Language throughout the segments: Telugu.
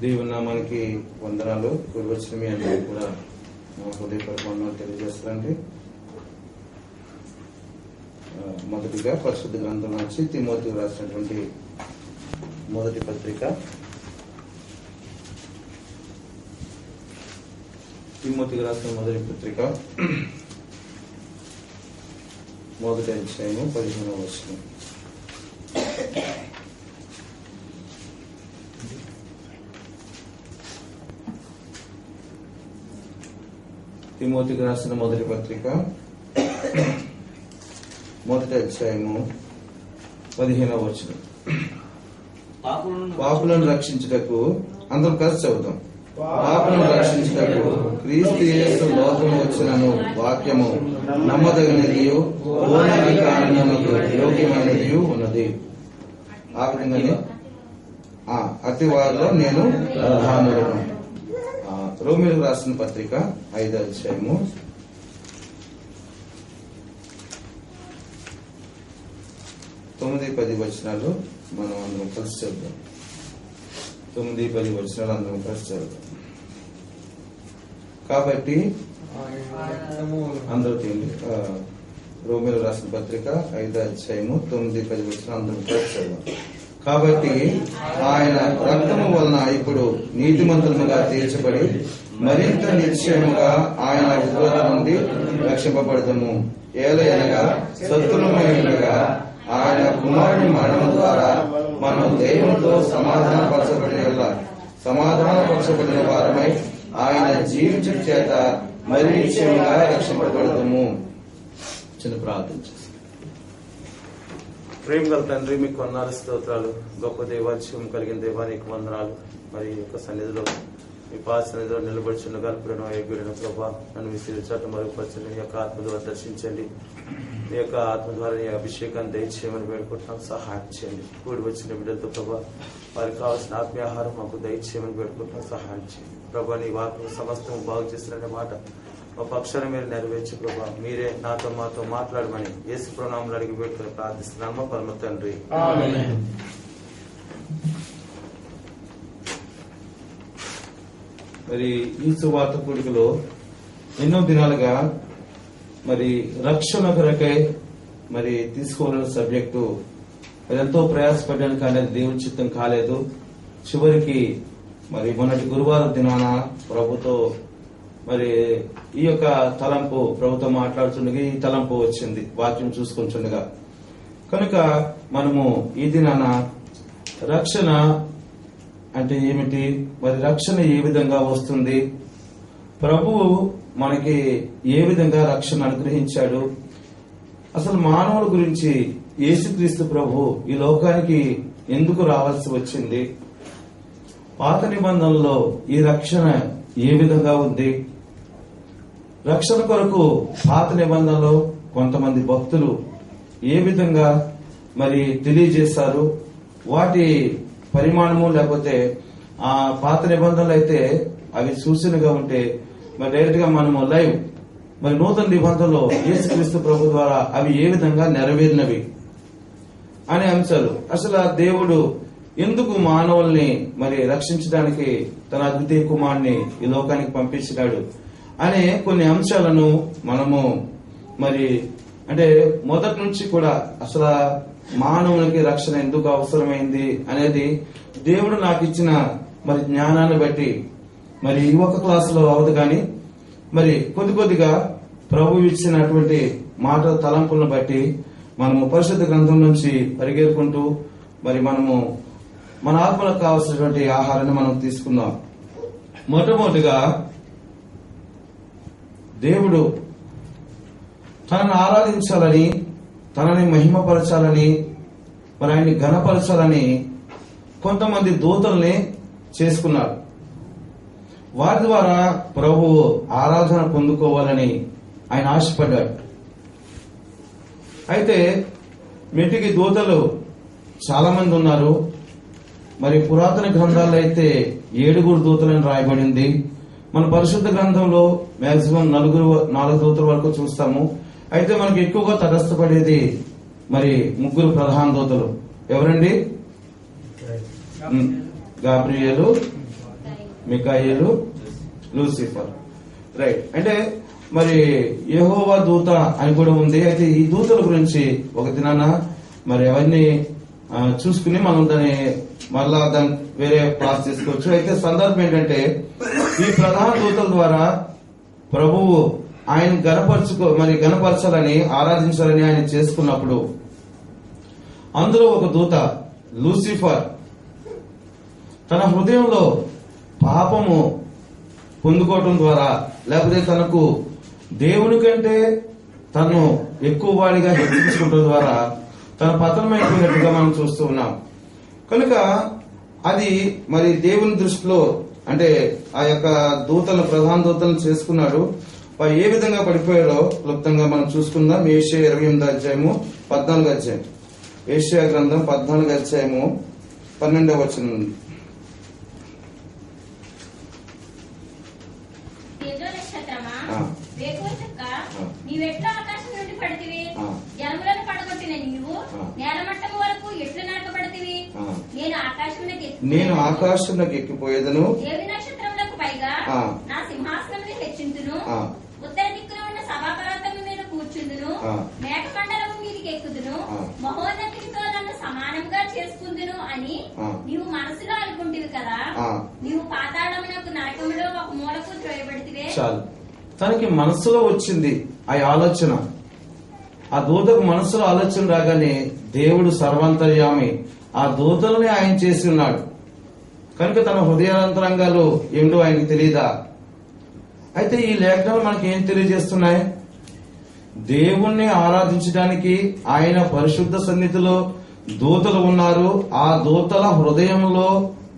దేవుని నామానికి వందనాలు. కూర్చొని మీ అందరికీ కూడా హృదయపూర్వక వందనాలు తెలియజేస్తారండి. మొదటిగా పరిశుద్ధ గ్రంథం నుంచి తిమోతికి రాసినటువంటి మొదటి పత్రిక, తిమోతికి రాసిన మొదటి పత్రిక మొదటి అధ్యాయము 15వ వచనం. తిమోతికి రాసిన మొదటి పత్రిక మొదటి అధ్యాయము 15వ వచనం. పాపులను రక్షించుటకు, అందరం కలిసి చదువుతాం. పాపులను రక్షించుటకు క్రీస్తు యేసు లోకము వచ్చినను వాక్యము నమ్మదగినదియు పూర్ణాధికారమునకు యోగ్యమైనదియు ఉన్నది. ఆ విధంగానే అతి వారిలో నేను ప్రధానులను. రోమీయులకు రాసిన పత్రిక 5వ అధ్యాయము 9-10 వచనాలు మనం అందరం కలిసి చదువుతాం. 9-10 వచనాలు అందరం కలిసి చదువుతాం. కాబట్టి అందరూ రోమీయులకు రాసిన పత్రిక 5వ అధ్యాయము 9-10 వచనాలు అందరం కలిసి చదువుతాం. కాబట్టి ఆయన రక్తము వలన ఇప్పుడు నీతిమంతులుగా తీర్చబడి మరింత నిశ్చయముగా ఆయన ఉగ్రత నుండి రక్షింపబడతాము. ఏలయనగా సత్తులమైనగా ఆయన కుమారుని మరణం ద్వారా మనం దేవునితో సమాధానపరచబడిన వారమై ఆయన జీవించు చేత మరి నిశ్చయముగా రక్షింపబడతాము. చిన్న ప్రార్థన చేస్తాం. ప్రేమ గల తండ్రి, మీకు వందనాలు, స్తోత్రాలు. గొప్ప దేవాధ్యం కలిగిన దేవానికి వందనాలు. మరి యొక్క సన్నిధిలో మీ పాద సన్నిధిలో నిలబడుచున్న గల్పులను అయోగ్యుడైన ప్రభా, నన్ను విసిరించట మరుగుపరచండి. మీ యొక్క ఆత్మ ద్వారా దర్శించండి. మీ యొక్క ఆత్మ ద్వారా నీ అభిషేకాన్ని దయచేయమని వేడుకుంటున్నాం. సహాయం చేయండి. కూడి వచ్చిన బిడ్డలతో ప్రభా, వారికి కావాల్సిన ఆత్మీయ ఆహారం మాకు దయచేయమని వేడుకుంటున్నాం. సహాయం చేయండి ప్రభా. నీ వాక్యం సమస్తం బాగు చేస్తున్న మాట మా పక్షాన్ని మీరు నెరవేర్చి ప్రభా, మీరే నాతో మాతో మాట్లాడమని యేసు ప్రణామములు అడిగి పెట్టుకుని ప్రార్థిస్తున్నాము పరమ తండ్రి. మరి ఈ సువార్త కూడికలో ఎన్నో దినాలుగా మరి రక్షణ కొరకై మరి తీసుకోవాలన్న సబ్జెక్టు ఎంతో ప్రయాసపడ్డాను, కానీ దేవుని చిత్తం కాలేదు. చివరికి మరి మొన్నటి గురువారం దినాన ప్రభుతో మరి ఈ యొక్క తలంపు ప్రభుతో మాట్లాడుతుండగా ఈ తలంపు వచ్చింది వాక్యం చూసుకుంటుండగా. కనుక మనము ఈ దినాన రక్షణ అంటే ఏమిటి, మరి రక్షణ ఏ విధంగా వస్తుంది, ప్రభువు మనకి ఏ విధంగా రక్షణ అనుగ్రహించాడు, అసలు మానవుల గురించి యేసుక్రీస్తు ప్రభు ఈ లోకానికి ఎందుకు రావాల్సి వచ్చింది, పాత నిబంధనలో ఈ రక్షణ ఏ విధంగా ఉంది, రక్షణ కొరకు పాత నిబంధనలో కొంతమంది భక్తులు ఏ విధంగా మరి తెలియజేశారు, వాటి పరిమాణము లేకపోతే ఆ పాత నిబంధనలు అయితే అవి సూచనగా ఉంటే మరి డైరెక్ట్ గా మనము లైవ్ మరి నూతన నిబంధనలో యేసుక్రీస్తు ప్రభు ద్వారా అవి ఏ విధంగా నెరవేరినవి అనే అంశాలు, అసలు ఆ దేవుడు ఎందుకు మానవుల్ని మరి రక్షించడానికి తన అద్వితీయ కుమారుని ఈ లోకానికి పంపించినాడు అనే కొన్ని అంశాలను మనము మరి అంటే మొదటి నుంచి కూడా అసలు మానవునికి రక్షణ ఎందుకు అవసరమైంది అనేది దేవుడు నాకు ఇచ్చిన మరి జ్ఞానాన్ని బట్టి మరి ఈ ఒక క్లాసులో అవదు, కానీ మరి కొద్దిగా ప్రభు ఇచ్చినటువంటి మాట తలంపులను బట్టి మనము పరిశుద్ధ గ్రంథం నుంచి పరిగెరుకుంటూ మరి మనము మన ఆత్మలకు కావాల్సినటువంటి ఆహారాన్ని మనం తీసుకుందాం. మొట్టమొదటిగా దేవుడు తనను ఆరాధించాలని, తనని మహిమపరచాలని, మరి ఆయన్ని ఘనపరచాలని కొంతమంది దూతల్ని చేసుకున్నాడు. వారి ద్వారా ప్రభు ఆరాధన పొందుకోవాలని ఆయన ఆశపడ్డాడు. అయితే మెట్టికి దూతలు చాలా మంది ఉన్నారు. మరి పురాతన గ్రంథాల్లో అయితే 7 దూతలని రాయబడింది. మన పరిశుద్ధ గ్రంథంలో మాక్సిమం 4 దూతల వరకు చూస్తాము. అయితే మనకు ఎక్కువగా తటస్థపడేది మరి 3 ప్రధాన దూతలు. ఎవరండి? గాబ్రియేలు, మికాయేలు, లూసిఫర్. రైట్. అంటే మరి యెహోవా దూత అని కూడా ఉంది. అయితే ఈ దూతల గురించి ఒక దినాన మరి అవన్నీ చూసుకుని మనం దాన్ని మరలా దాన్ని వేరే క్లాస్ తీసుకోవచ్చు. అయితే సందర్భం ఏంటంటే ఈ ప్రధాన దూతల ద్వారా ప్రభువు ఆయన గణపరచాలని ఆరాధించాలని ఆయన చేసుకున్నప్పుడు అందులో ఒక దూత లూసిఫర్ తన హృదయంలో పాపము పొందుకోవటం ద్వారా, లేకపోతే తనకు దేవుని కంటే తను ఎక్కువ వాడిగా హెచ్చించుకోవడం ద్వారా తన పతనమైపోయినట్టుగా మనం చూస్తూ ఉన్నాం. కనుక అది మరి దేవుని దృష్టిలో అంటే ఆ యొక్క దూతలను, ప్రధాన దూతలను చేసుకున్నాడు. వారు ఏ విధంగా పడిపోయారో క్లుప్తంగా మనం చూసుకుందాం. యెషయా 28వ అధ్యాయము 14వ అధ్యాయం. యెషయా గ్రంథం 14వ అధ్యాయము 12వ వచనం. నీవెట్లా ఆకాశం నుండి పడితివి, జనములను పడగొట్టిన నీవు నేలమట్టము వరకు ఎట్లు నరకబడితివి. నేను ఆకాశంలోకి ఎక్కిపోయేదను, దేవి నక్షత్రములకు పైగా నా సింహాసనముని హెచ్చింతును, ఉత్తర దిక్కున ఉన్న సభాపర్వతము మీద కూర్చుందును, మేఘమండలము మీదికి ఎక్కుదును, మహోన్నతునితో నన్ను సమానంగా చేసుకుందును అని నీవు మనసులో అనుకుంటివి కదా. నీవు పాతాళమునకు నరకములో ఒక మూలకు త్రోయబడితివే. చాలు. తనకి మనసులో వచ్చింది ఆ ఆలోచన. ఆ దూతకు మనసులో ఆలోచన రాగానే దేవుడు సర్వాంతర్యామి ఆ దూతలని ఆయన చేసి ఉన్నాడు. కనుక తన హృదయాంతరంగాలు ఏమిటో ఆయనకు తెలియదా? అయితే ఈ లేఖనాలు మనకి ఏం తెలియజేస్తున్నాయి? దేవుణ్ణి ఆరాధించడానికి ఆయన పరిశుద్ధ సన్నిధిలో దూతలు ఉన్నారు. ఆ దూతల హృదయంలో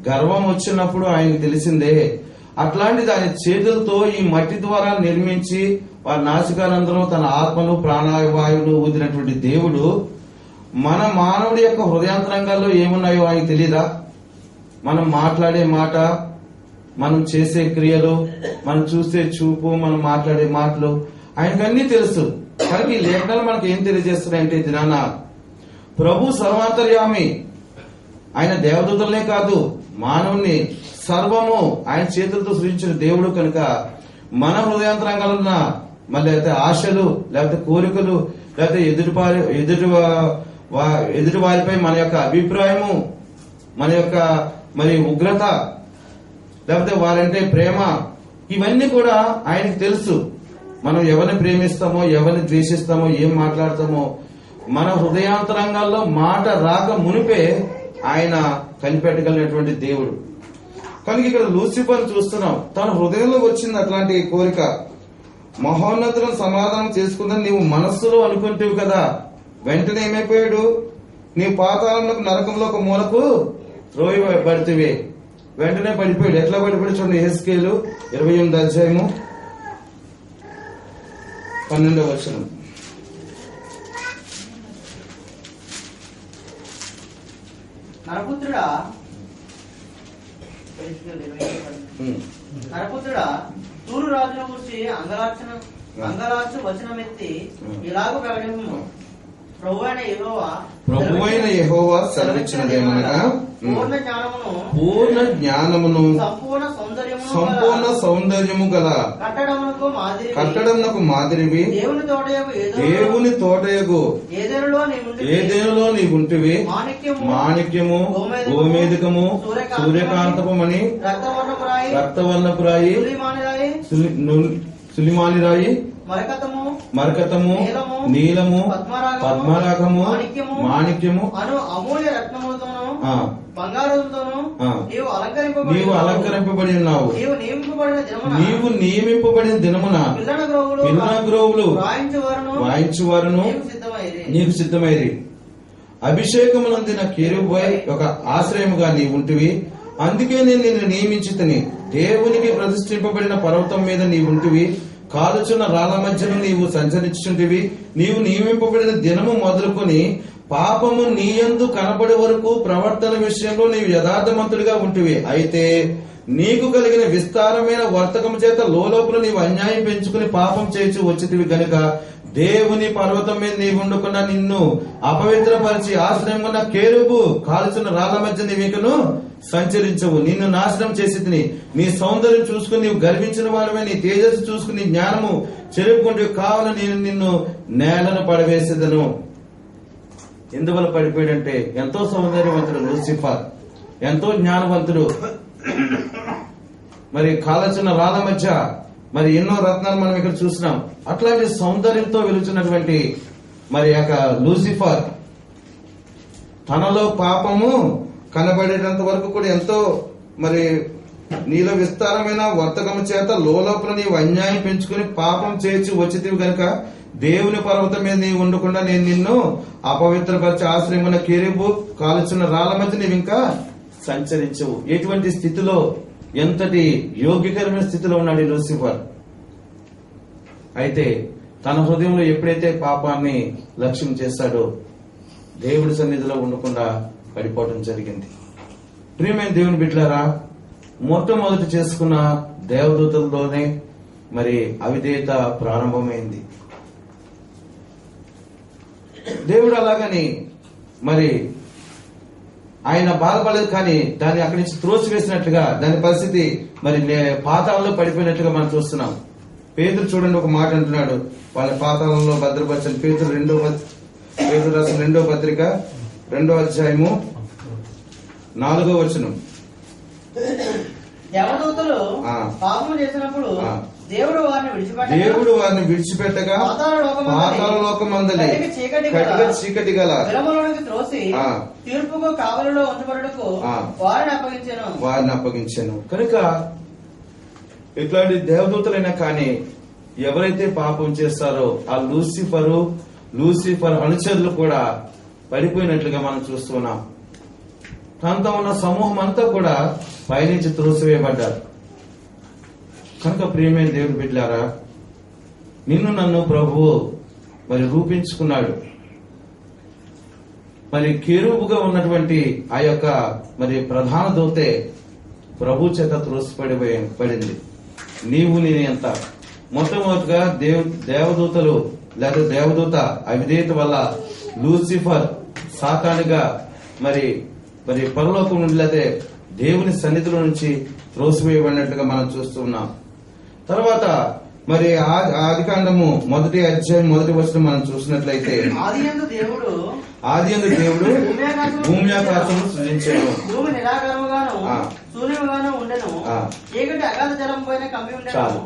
గర్వం వచ్చినప్పుడు ఆయనకు తెలిసిందే. అట్లాంటిది ఆయన చేతులతో ఈ మట్టి ద్వారా నిర్మించి వారి నాసికానందరం తన ఆత్మను ప్రాణవాయువులు ఊదినటువంటి దేవుడు మన మానవుడి యొక్క హృదయాంతరంగాల్లో ఏమున్నాయో ఆయనకు తెలీదా? మనం మాట్లాడే మాట, మనం చేసే క్రియలు, మనం చూసే చూపు, మనం మాట్లాడే మాటలు ఆయనకన్నీ తెలుసు. కనుక ఈ లేఖనాలు మనకు ఏం తెలియజేస్తున్నాయంటే దినాన ప్రభు సర్వాంతర్యామి, ఆయన దేవదూతలనే కాదు మానవుని సర్వము ఆయన చేతులతో సృష్టించిన దేవుడు. కనుక మన హృదయాంతరంగాలు ఉన్న మళ్ళీ అయితే ఆశలు, లేకపోతే కోరికలు, లేకపోతే ఎదుటి వారిపై మన యొక్క అభిప్రాయము, మన యొక్క మరి ఉగ్రత, లేకపోతే వారంటే ప్రేమ, ఇవన్నీ కూడా ఆయనకు తెలుసు. మనం ఎవరిని ప్రేమిస్తామో, ఎవరిని ద్వేషిస్తామో, ఏం మాట్లాడతామో మన హృదయాంతరంగాల్లో మాట రాక మునిపే ఆయన కనిపెట్టగలిగినటువంటి దేవుడు. కనుక ఇక్కడ లూసిఫర్ చూస్తున్నాం, తన హృదయంలో వచ్చింది అట్లాంటి కోరిక. మహోన్నతులను సమాధానం చేసుకుందని నీవు మనస్సులో అనుకుంటేవి కదా. వెంటనే ఏమైపోయాడు? నీవు పాతాళంలో నరకంలో ఒక మూలకు త్రోయబడితివి. వెంటనే పడిపోయాడు. ఎట్లా పడిపోయాడు చూడండి. యెహెజ్కేలు 28వ అధ్యాయము 12వ వచనం. నరపుత్రుడా, తూరు రాజును గురించి అంగలార్చు వచనమెత్తి ఇలాగ ప్రకటింపు. ప్రభువైన యెహోవా సెలవిచ్చినదేమనగా పూర్ణ జ్ఞానమును సంపూర్ణ సౌందర్యము గల కట్టడమునకు మాదిరివి దేవుని తోటయగు ఏదేనులో నీవుంటివి. మాణిక్యము, గోమేధికము, సూర్యకాంతపమని, రక్తవర్ణపురాయి, సులిమానిరాయి, మరకతము, నీలము, పద్మరాగము, మాణిక్యము అమూల్య రత్నములతోనూ బంగారంతోనూ నీవు అలంకరింపబడి ఉన్నావు. నీవు నియమింపబడిన దినమున పిల్లన గ్రోవులు వాయించువారును నీకు సిద్ధమైరి. అభిషేకమునందిన కెరూబై ఒక ఆశ్రయముగా నీవుంటివి. అందుకే నేను నిన్ను నియమించితిని. దేవునికి ప్రతిష్ఠింపబడిన పర్వతం మీద నీవుంటివి. కాలుచున్న రాళ్ల మధ్యను నీవు సంచరించుంటివి. నీవు నియమింపబడిన దినము మొదలుకొని పాపము నీయందు కనబడే వరకు ప్రవర్తన విషయంలో నీవు యథార్థమంతుడిగా ఉంటివి. అయితే నీకు కలిగిన విస్తారమైన వర్తకము చేత లోపల నీవు అన్యాయం పెంచుకుని పాపం చేయించి వచ్చితివి గనుక దేవుని పర్వతం మీద నీవు ఉండకుండా నిన్ను అపవిత్రపరిచి ఆశ్రయం ఉన్న కేరుబు కాల్చిన రాళ్ల మధ్య నీవికను సంచరించవు. నిన్ను నాశనం చేసి నీ సౌందర్యం చూసుకుని నీవు గర్వించిన వాడమే, నీ తేజస్సు చూసుకుని జ్ఞానము చెరుపుకుంటూ కావున నేను నిన్ను నేలను పడవేసేదను. ఎందువల్ల పడిపోయాడంటే ఎంతో సౌందర్యవంతుడు లూసిఫర్, ఎంతో జ్ఞానవంతుడు, మరి కాల్చిన రాళ్ల మధ్య మరి ఎన్నో రత్నాలు మనం ఇక్కడ చూసినాం. అట్లాంటి సౌందర్యంతో వెలుచున్నటువంటి మరి యొక్క లూసిఫర్ తనలో పాపము కనబడేటంత వరకు కూడా ఎంతో మరి నీలో విస్తారమైన వర్తకము చేత లోపల నీవు అన్యాయం పెంచుకుని పాపం చేర్చి వచ్చితివి గనుక దేవుని పర్వతం మీద నీవు ఉండకుండా నేను నిన్ను అపవిత్రపరిచి ఆశ్రయమున్న కేరుబు కాల్చిన రాళ్ల మధ్య నీవు ఇంకా సంచరించవు. ఎటువంటి స్థితిలో, ఎంతటి యోగ్యకరమైన స్థితిలో ఉన్నాడు ఈ లూసిఫర్. అయితే తన హృదయంలో ఎప్పుడైతే పాపాన్ని లక్ష్యం చేశాడో దేవుడి సన్నిధిలో ఉండకుండా పడిపోవడం జరిగింది. ప్రియమైన దేవుని బిడ్డలారా, మొట్టమొదటి చేసుకున్న దేవదూతలలోనే మరి అవిధేయత ప్రారంభమైంది. దేవుడు అలాగని మరి ఆయన బాధపడలేదు, కానీ దాన్ని అక్కడి నుంచి త్రోసివేసినట్లుగా దాని పరిస్థితి మరి పాతాళంలో పడిపోయినట్లుగా మనం చూస్తున్నాం. పేతురు చూడండి ఒక మాట అంటున్నాడు, వాళ్ళ పాతాళంలో భద్రపరచని. పేతురు రాసిన 2వ పత్రిక 2వ అధ్యాయము 4వ వచనం. దేవదూతలు పాపము చేసినప్పుడు దేవుడు వారిని విడిచిపెట్టగా పాతాళ లోకమందలి కటిక చీకటి గల తీర్పుకు కావలిలో ఉంచబడుటకు వారిని అప్పగించాను. కనుక ఇట్లాంటి దేవదూతలైనా కానీ ఎవరైతే పాపం చేస్తారో ఆ లూసిఫర్ అనుచరులు కూడా పడిపోయినట్లుగా మనం చూస్తున్నాం. తనతో ఉన్న సమూహం అంతా కూడా పైనుంచి త్రోసివేయబడ్డారు. కనుక ప్రియమైన దేవుని బిడ్డలారా, నిన్ను నన్ను ప్రభువు మరి రూపించుకున్నాడు. మరి కేరుబుగా ఉన్నటువంటి ఆ యొక్క మరి ప్రధాన దూతే ప్రభు చేత త్రోసిపడింది. నీవు నేను ఎంత మొట్టమొదటిగా దేవదూతలు లేదా దేవదూత అవిధేయత వల్ల లూసిఫర్ సాతానుగా మరి మరి పరలోకం నుండి లేదా దేవుని సన్నిధిలో నుంచి త్రోసివేయబడినట్లుగా మనం చూస్తున్నాం. తర్వాత మరి ఆదికాండము 1వ అధ్యాయం 1వ వచనం మనం చూసినట్లయితే ఆదియందు దేవుడు భూమి ఆకాశమును సృజించాడు. చాలు.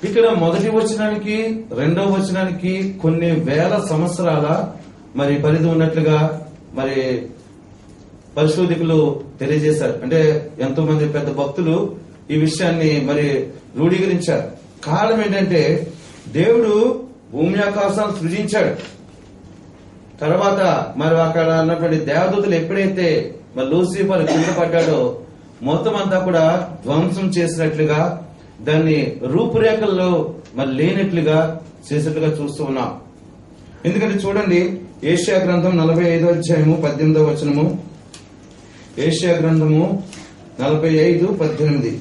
ఇక్కడ 1వ వచనానికి 2వ వచనానికి కొన్ని వేల సంవత్సరాల మరి పరిధి ఉన్నట్లుగా మరి పరిశోధకులు తెలియజేశారు. అంటే ఎంతో మంది పెద్ద భక్తులు ఈ విషయాన్ని మరి రూఢీకరించారు. కారణం ఏంటంటే దేవుడు భూమి ఆకాశాలను సృజించాడు. తర్వాత మరి అక్కడ ఉన్నటువంటి దేవదూతలు ఎప్పుడైతే మరి లూసిఫర్ కింద పడ్డాడో మొత్తం అంతా కూడా ధ్వంసం చేసినట్లుగా, దాన్ని రూపురేఖల్లో మరి లేనట్లుగా చేసినట్లుగా చూస్తూ ఉన్నాం. ఎందుకంటే చూడండి, ఏషియా గ్రంథం 45వ అధ్యాయము 18వ వచనము. ఏషియా గ్రంథము 45:18.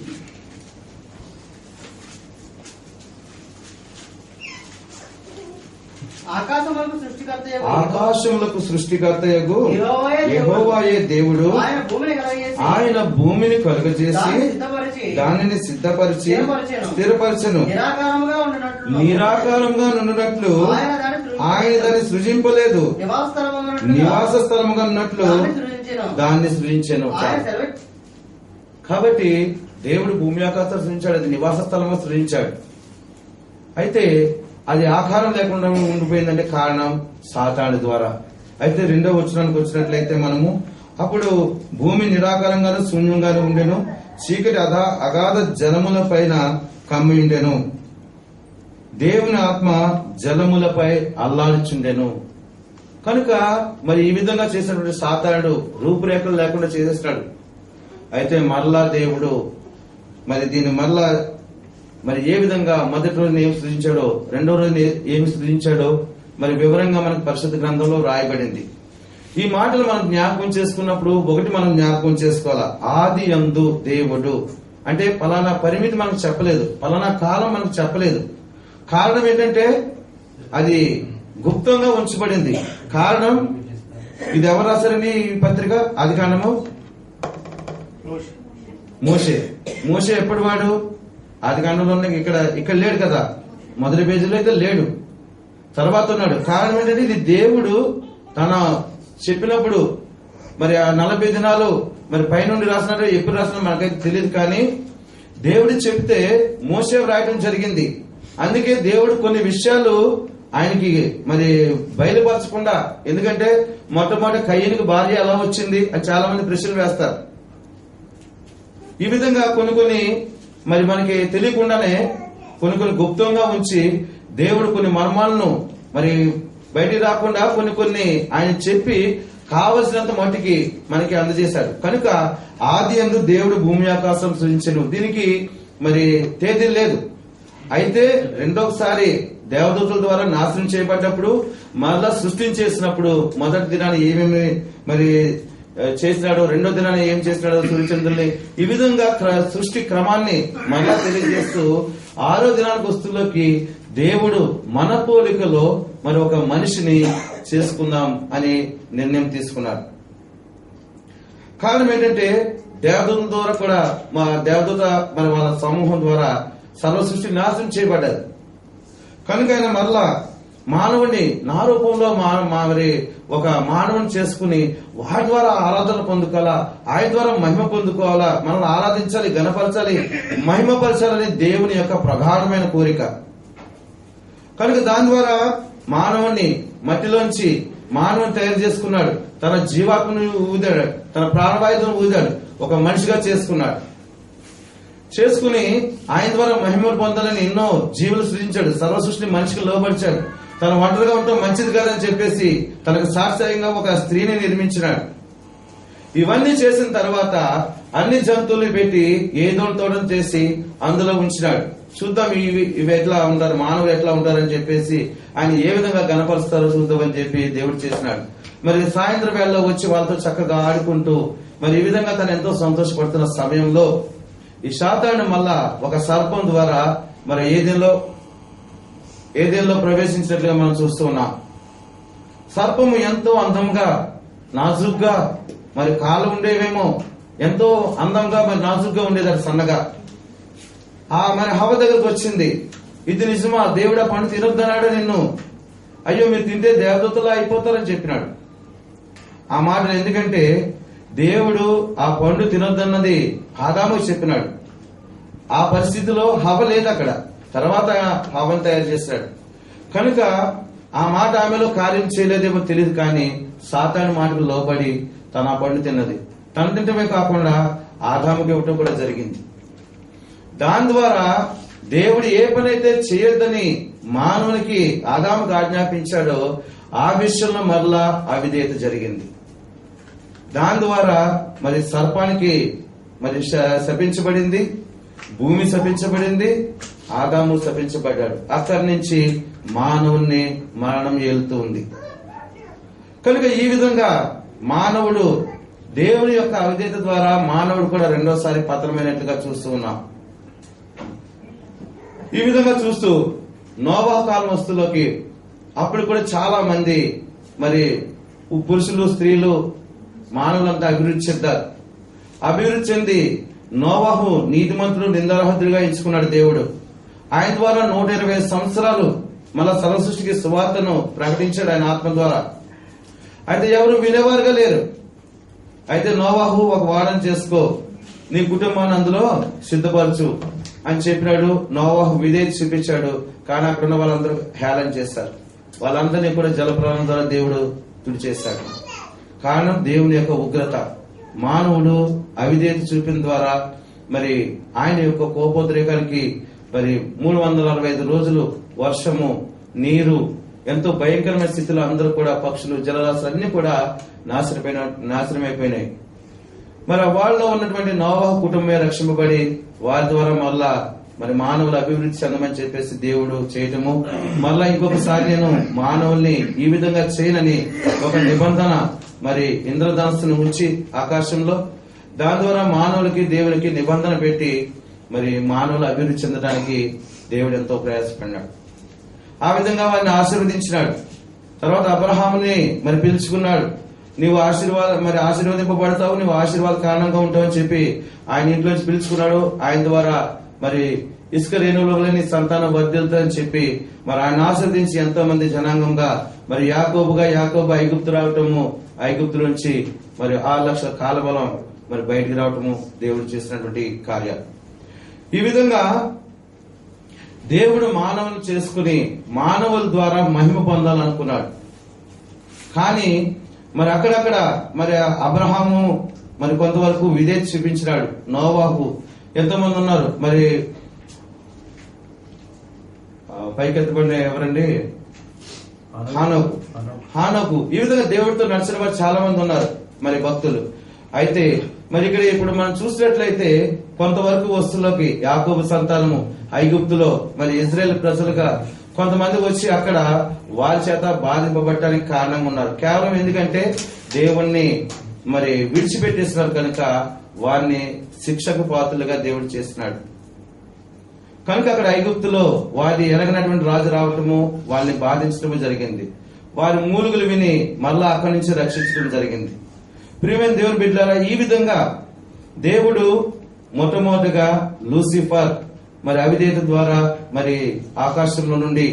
ఆకాశములకు సృష్టికర్తయగు యెహోవాయే దేవుడు ఆయన భూమిని కలుగజేసి దానిని సిద్ధపరిచి స్థిరపరచెను. నిరాకారంగా నుండినట్లు ఆయన దాన్ని సృజింపలేదు, నివాస స్థలముగా ఉన్నట్లు దాన్ని సృజించెను. కాబట్టి దేవుడు భూమి ఆకాశం సృజించాడు, అది నివాస స్థలంగా సృజించాడు. అయితే అది ఆకారం లేకుండా ఉండిపోయిందంటే కారణం సాతాను ద్వారా. అయితే 2వ వచనానికి వచ్చినట్లయితే మనము అప్పుడు భూమి నిరాకారంగాను శూన్యంగాను ఉండెను, చీకటి అగాధ జలముల పైన కమ్మి ఉండెను, దేవుని ఆత్మ జలములపై అల్లాడుచుండెను. కనుక మరి ఈ విధంగా చేసినటువంటి సాతానుడు రూపురేఖలు లేకుండా చేసేస్తాడు. అయితే మరలా దేవుడు మరి దీన్ని మరలా మరి ఏ విధంగా మొదటి రోజున ఏమి సృజించాడో, 2వ రోజున ఏమి సృజించాడో మరి వివరంగా మనకు పరిశుద్ధ గ్రంథంలో రాయబడింది. ఈ మాటలు మనం జ్ఞాపకం చేసుకున్నప్పుడు ఒకటి మనం జ్ఞాపకం చేసుకోవాలా, ఆది యందు దేవుడు అంటే పలానా పరిమితి మనకు చెప్పలేదు, పలానా కాలం మనకు చెప్పలేదు. కారణం ఏంటంటే అది గుప్తంగా ఉంచబడింది. కారణం, ఇది ఎవరు రాశారని ఈ పత్రిక? ఆదికాండము మోషే. మోషే ఎప్పుడు వాడు? ఆదికాండంలో ఇక్కడ లేడు కదా, మొదటి పేజీలో అయితే లేడు, తర్వాత ఉన్నాడు. కారణం ఏంటంటే ఇది దేవుడు తన చెప్పినప్పుడు మరి ఆ 40 దినాలు మరి పైనుండి రాసినాడో ఎప్పుడు రాసినా మనకైతే తెలియదు, కానీ దేవుడు చెప్తే మోషే రాయటం జరిగింది. అందుకే దేవుడు కొన్ని విషయాలు ఆయనకి మరి బయలుపరచకుండా, ఎందుకంటే మొట్టమొదటి కయ్యనికి భార్య ఎలా వచ్చింది అని చాలా మంది ప్రశ్నలు వేస్తారు. ఈ విధంగా కొన్ని మరి మనకి తెలియకుండానే కొన్ని గుప్తంగా ఉంచి దేవుడు కొన్ని మర్మాలను మరి బయటికి రాకుండా కొన్ని ఆయన చెప్పి కావలసినంత మట్టికి మనకి అందజేశాడు. కనుక ఆది యందు దేవుడు భూమి ఆకాశం సృజించెను. దీనికి మరి తేదీ లేదు. అయితే రెండోసారి దేవదూతల ద్వారా నాశనం చేయబడ్డప్పుడు మరలా సృష్టించేసినప్పుడు మొదటి దినాన్ని ఏమేమి మరి చేసినాడో, రెండో దినాన్ని ఏం చేసినాడో సూర్యచంద్రుల్ని, ఈ విధంగా సృష్టి క్రమాన్ని మరలా తెలియజేస్తూ 6వ దినానికి వస్తువులోకి దేవుడు మన పోలికలో మరి ఒక మనిషిని చేసుకుందాం అని నిర్ణయం తీసుకున్నాడు. కారణం ఏంటంటే దేవదూత ద్వారా కూడా దేవదూత మరి వాళ్ళ సమూహం ద్వారా సర్వ సృష్టి నాశనం చేయబడ్డది. కనుక ఆయన మరలా మానవుడిని నా రూపంలో మరి ఒక మానవుని చేసుకుని వాటి ద్వారా ఆరాధన పొందుకోవాలా, ఆయన ద్వారా మహిమ పొందుకోవాలా, మనల్ని ఆరాధించాలి, గణపరచాలి, మహిమపరచాలని దేవుని యొక్క ప్రగాఢమైన కోరిక. కనుక దాని ద్వారా మానవుని మట్టిలోంచి మానవుని తయారు చేసుకున్నాడు. తన జీవాత్మను ఊదాడు, తన ప్రాణవాయువును ఊదాడు, ఒక మనిషిగా చేసుకున్నాడు. చేసుకుని ఆయన ద్వారా మహిమలు పొందాలని ఎన్నో జీవులు సృజించాడు. సర్వ సృష్టిని మనిషికి లోబడిచాడు. తను ఒంటరిగా ఉండటం మంచిది కాదని చెప్పేసి తనకు సాక్షిగా ఒక స్త్రీని నిర్మించినాడు. ఇవన్నీ చేసిన తర్వాత అన్ని జంతువులు పెట్టి ఏదో తోడం చేసి అందులో ఉంచినాడు. చూద్దాం ఇవి ఎట్లా ఉంటారు, మానవులు ఎట్లా ఉంటారని చెప్పేసి ఆయన ఏ విధంగా గణపరుస్తారో చూద్దామని చెప్పి దేవుడు చేసినాడు. మరి సాయంత్రం వేళలో వచ్చి వాళ్ళతో చక్కగా ఆడుకుంటూ మరి ఈ విధంగా తను ఎంతో సంతోషపడుతున్న సమయంలో ఈ శాతాను మళ్ళా ఒక సర్పం ద్వారా మరి ఏదేలో ప్రవేశించినట్లుగా మనం చూస్తూ ఉన్నాం. సర్పము ఎంతో అందంగా నాజుగ్గా మరి కాళ్ళు ఉండేవేమో, ఎంతో అందంగా మరి నాజుగ్గా ఉండేది, అది సన్నగా. మరి హవ్వ దగ్గరకు వచ్చింది. ఇది నిజమా? దేవుడు ఆ పండు తినొద్దన్నాడు నిన్ను, అయ్యో మీరు తింటే దేవదూతలా అయిపోతారని చెప్పినాడు. ఆ మాటలు ఎందుకంటే దేవుడు ఆ పండు తినొద్దన్నది ఆదాముకు చెప్పినాడు. ఆ పరిస్థితిలో హవ్వ లేదు అక్కడ, తర్వాత హవ్వను తయారు చేశాడు. కనుక ఆ మాట ఆమెలో కార్యం చేయలేదేమో తెలియదు, కానీ సాతాను మాటకు లోబడి తన ఆ పండు తిన్నది. తన తింటమే కాకుండా ఆదాముకి ఇవ్వటం కూడా జరిగింది. దాని ద్వారా దేవుడు ఏ పని అయితే చేయొద్దని మానవునికి ఆదాముకు ఆజ్ఞాపించాడో ఆ విషయంలో మరలా అవిధేయత జరిగింది. దాని ద్వారా మరి సర్పానికి మరి శపించబడింది, భూమి శపించబడింది, ఆదాము శపించబడ్డాడు. అక్కడి నుంచి మానవుణ్ణి మరణం ఏలుతూ ఉంది. కనుక ఈ విధంగా మానవుడు దేవుని యొక్క అవిధేయత ద్వారా మానవుడు కూడా రెండోసారి పతనమైనట్లుగా చూస్తూ ఉన్నాం. ఈ విధంగా చూస్తూ నోవాహు కాలం వస్తువులోకి అప్పుడు కూడా చాలా మంది మరి పురుషులు, స్త్రీలు, మానవులంతా అభివృద్ధి చెందారు. అభివృద్ధి చెంది నోవాహు నీతిమంతుడు, నిందారహితుడిగా ఎంచుకున్నాడు దేవుడు. ఆయన ద్వారా 120 సంవత్సరాలు మళ్ళా సర్వ సృష్టికి సువార్తను ప్రకటించాడు ఆయన ఆత్మ ద్వారా. అయితే ఎవరు వినేవారుగా లేరు. అయితే నోవాహు ఒక వారం చేసుకో, నీ కుటుంబాన్ని అందులో సిద్ధపరచు అని చెప్పినాడు. నోవాహు విధేయత చూపించాడు, కానీ అక్కడ ఉన్న వాళ్ళందరూ హేళన చేశారు. వాళ్ళందరినీ కూడా జలప్రలయం ద్వారా దేవుడు తుడిచేశాడు. కారణం దేవుని యొక్క ఉగ్రత. మానవుడు అవిధేయత చూపిన ద్వారా మరి ఆయన యొక్క కోపోద్రేకానికి మరి 365 రోజులు వర్షము, నీరు, ఎంతో భయంకరమైన స్థితిలో అందరూ కూడా పక్షులు, జలరాశులు అన్ని కూడా నాశనమైపోయినాయి. మరి వాళ్ళలో ఉన్నటువంటి నోవాహు కుటుంబమే రక్షింపబడి వారి ద్వారా మళ్ళా మరి మానవులు అభివృద్ధి చెందమని చెప్పేసి దేవుడు చేయటము, మళ్ళా ఇంకొకసారి నేను మానవుల్ని ఈ విధంగా చేయనని ఒక నిబంధన మరి ఇంద్రధనస్సును ఉంచి ఆకాశంలో దాని ద్వారా మానవులకి దేవునికి నిబంధన పెట్టి మరి మానవులు అభివృద్ధి చెందడానికి దేవుడు ఎంతో ప్రయాసపడినాడు. ఆ విధంగా వారిని ఆశీర్వదించినాడు. తర్వాత అబ్రహాముని మరి పిలుచుకున్నాడు. నీవు ఆశీర్వదింపబడతావు, నీవు ఆశీర్వాద కారణంగా ఉంటావు అని చెప్పి ఆయన ఇంట్లోంచి పిలుచుకున్నాడు. ఆయన ద్వారా మరి ఇసుక రేణువులో నీ సంతానం వర్ధిల్లుతుందని చెప్పి మరి ఆయన ఆశీర్వదించి ఎంతో మంది జనాంగంగా మరి యాకోబు ఐగుప్తు రావటము, ఐగుప్తు నుంచి మరి 6 లక్షల కాలబలం మరి బయటికి రావటము దేవుడు చేసినటువంటి కార్యాలు. ఈ విధంగా దేవుడు మానవులు చేసుకుని మానవుల ద్వారా మహిమ పొందాలనుకున్నాడు. కానీ మరి అక్కడక్కడ మరి అబ్రహాము మరి కొంతవరకు విధేయత చూపించినాడు. నోవాహు ఎంతమంది ఉన్నారు మరి పైకెత్తబడిన ఎవరండి? హానోకు. ఈ విధంగా దేవుడితో నడిచిన వారు చాలా మంది ఉన్నారు మరి భక్తులు. అయితే మరి ఇక్కడ ఇప్పుడు మనం చూసినట్లయితే కొంతవరకు వస్తువులోకి యాకోబు సంతానము ఐగుప్తులో మరి ఇజ్రాయెల్ ప్రజలుగా కొంతమంది వచ్చి అక్కడ వారి చేత బాధింపబడటానికి కారణంగా ఉన్నారు. కేవలం ఎందుకంటే దేవుణ్ణి మరి విడిచిపెట్టేస్తున్నారు కనుక వారిని శిక్షకు పాత్రలుగా దేవుడు చేస్తున్నాడు. కనుక అక్కడ ఐగుప్తులో వారి ఎరగనటువంటి రాజు రావటము, వాళ్ళని బాధించడము జరిగింది. వారి మూలుగులు విని మళ్ళా అక్కడి నుంచి రక్షించడం జరిగింది. ప్రియమైన దేవుని బిడ్డలారా, ఈ విధంగా దేవుడు మొట్టమొదటిగా లూసిఫర్ మరి అవిధేయత ద్వారా మరి ఆకాశంలో నుండి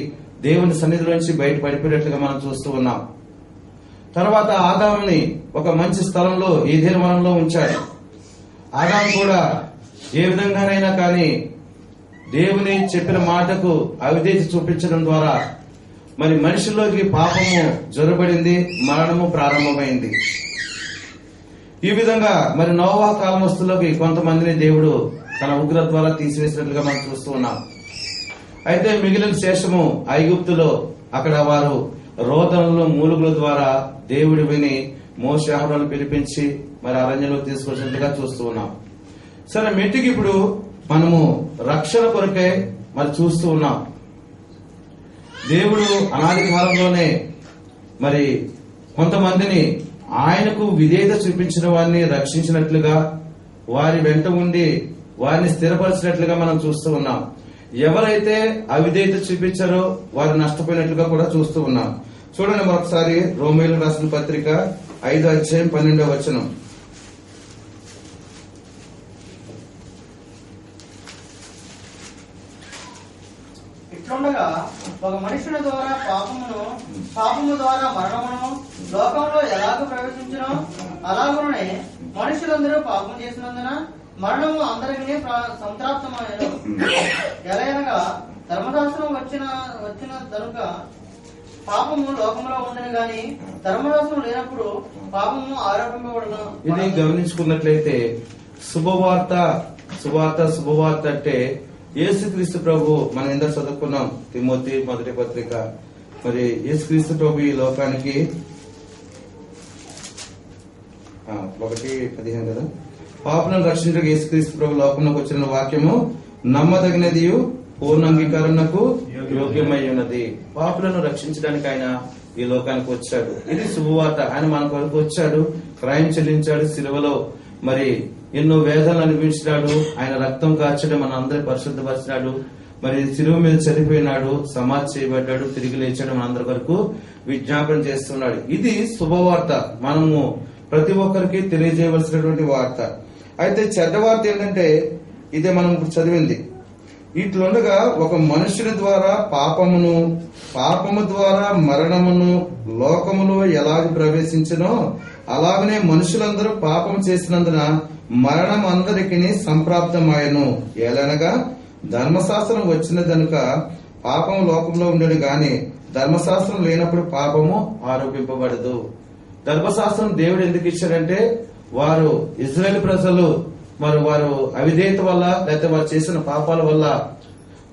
దేవుని సన్నిధిలోంచి బయట పడిపోయినట్లుగా మనం చూస్తూ ఉన్నాం. తర్వాత ఆదాముని ఒక మంచి స్థలంలో ఏదెను వనంలో ఉంచాడు. ఆదాము కూడా ఏ విధంగానైనా కానీ దేవుని చెప్పిన మాటకు అవిధేయత చూపించడం ద్వారా మరి మనిషిలోకి పాపము జొరబడింది, మరణము ప్రారంభమైంది. ఈ విధంగా మరి నోవహు కాలమస్తులోకి కొంతమందిని దేవుడు తన ఉగ్రత ద్వారా తీసివేసినట్లుగా మనం చూస్తూ ఉన్నాం. అయితే మిగిలిన శేషము ఐగుప్తులో అక్కడ వారు రోదనలు మూలుగుల ద్వారా దేవుడు విని మోషే అహరోనులను పిలిపించి మరి అరణ్యంలో తీసుకొచ్చినట్లుగా చూస్తూ ఉన్నాం. సరే, మెట్టికి ఇప్పుడు మనము రక్షణ కొరకే మరి చూస్తూ ఉన్నాం. దేవుడు అనాది కాలంలోనే మరి కొంతమందిని ఆయనకు విధేయత చూపించిన వారిని రక్షించినట్లుగా, వారి వెంట ఉండి వారిని స్థిరపరిచినట్లుగా మనం చూస్తూ ఉన్నాం. ఎవరైతే అవిధేయత చూపించారో వారు నష్టపోయినట్లుగా కూడా చూస్తూ ఉన్నాం. చూడండి మరొకసారి రోమీయులకు రాసిన పత్రిక 5:12. ఇట్లుండగా ఒక మనుషుని ద్వారా పాపము ద్వారా మరణమును లోకంలో ఎలాగ ప్రవేశించునో అలాగనే మనుషులందరూ పాపం చేసినందున మరణము అందరికీ సంప్రాప్తమైన. ఎలాగనగా ధర్మశాస్త్రం వచ్చిన కనుక పాపము లోకంలో ఉండను గాని ధర్మశాస్త్రం లేనప్పుడు పాపము ఆరోపింపబడను. ఇది గమనించుకున్నట్లయితే శుభవార్త అంటే యేసుక్రీస్తు ప్రభు, మనం ఎంత చదువుకున్నాం తిమోతి మొదటి పత్రిక. మరి యేసుక్రీస్తు ప్రభు ఈ లోకానికి 1:15 కదా, పాపులను రక్షించడానికి యేసుక్రీస్తు ప్రభు లోకంలోకి వచ్చిన వాక్యము నమ్మదగినది, పూర్ణ అంగీకారణకు యోగ్యమై ఉన్నది. పాపులను రక్షించడానికి ఆయన ఈ లోకానికి వచ్చాడు. ఇది శుభవార్త. ఆయన మన కొరకు వచ్చాడు, క్రయం చెల్లించాడు, సిలువలో మరి ఎన్నో వేదనలు అనిపించినాడు, ఆయన రక్తం కార్చడం మన అందరి పరిశుద్ధపరిచినాడు, మరి సిలువ మీద చనిపోయినాడు, సమాధి చేయబడ్డాడు, తిరిగి లేచాడు, మన అందరి వరకు విజ్ఞాపన చేస్తున్నాడు. ఇది శుభవార్త, మనము ప్రతి ఒక్కరికి తెలియజేయవలసినటువంటి వార్త. అయితే చెడ్డ వార్త ఏంటంటే ఇదే మనం ఇప్పుడు చదివింది. ఇట్లుండగా ఒక మనుషుని ద్వారా పాపము ద్వారా మరణమును లోకములో ఎలాగ ప్రవేశించినో అలాగనే మనుషులందరూ పాపం చేసినందున మరణం అందరికీ సంప్రాప్తమాయను. ఏలనగా ధర్మశాస్త్రం వచ్చిన కనుక పాపము లోకంలో ఉండదు గాని ధర్మశాస్త్రం లేనప్పుడు పాపము ఆరోపింపబడదు. ధర్మశాస్త్రం దేవుడు ఎందుకు ఇచ్చాడంటే వారు ఇజ్రాయెల్ ప్రజలు మరి వారు అవిధేయత వల్ల లేకపోతే వారు చేసిన పాపాల వల్ల